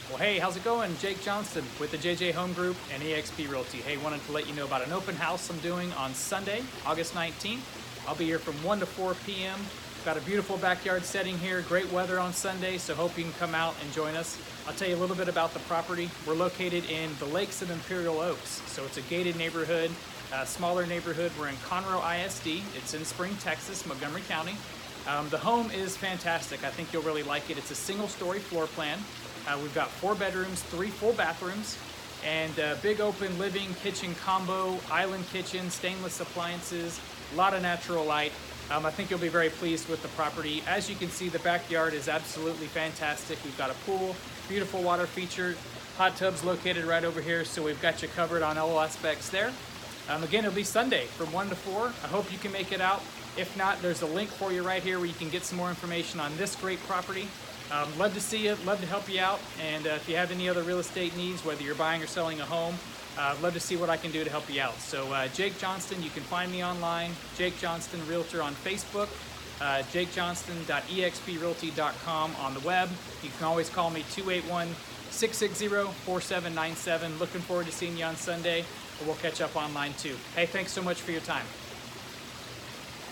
Well, hey, how's it going? Jake Johnston with the JJ Home Group and eXp Realty. Hey, wanted to let you know about an open house I'm doing on Sunday, August 19th. I'll be here from 1 to 4 p.m. Got a beautiful backyard setting here, great weather on Sunday, so hope you can come out and join us. I'll tell you a little bit about the property. We're located in the Lakes of Imperial Oaks, so it's a gated neighborhood, a smaller neighborhood. We're in Conroe ISD. It's in Spring, Texas, Montgomery County. The home is fantastic. I think you'll really like it. It's a single-story floor plan. We've got 4 bedrooms, 3 full bathrooms, and a big open living kitchen combo, island kitchen, stainless appliances, a lot of natural light. I think you'll be very pleased with the property. As you can see, the backyard is absolutely fantastic. We've got a pool, beautiful water feature, hot tubs located right over here, so we've got you covered on all aspects there. Again, it'll be Sunday from 1 to 4. I hope you can make it out. If not, there's a link for you right here where you can get some more information on this great property. Love to see you, love to help you out, and if you have any other real estate needs, whether you're buying or selling a home, love to see what I can do to help you out. So Jake Johnston, you can find me online, Jake Johnston Realtor on Facebook, jakejohnston.exprealty.com on the web. You can always call me 281-660-4797. Looking forward to seeing you on Sunday, or we'll catch up online too. Hey, thanks so much for your time.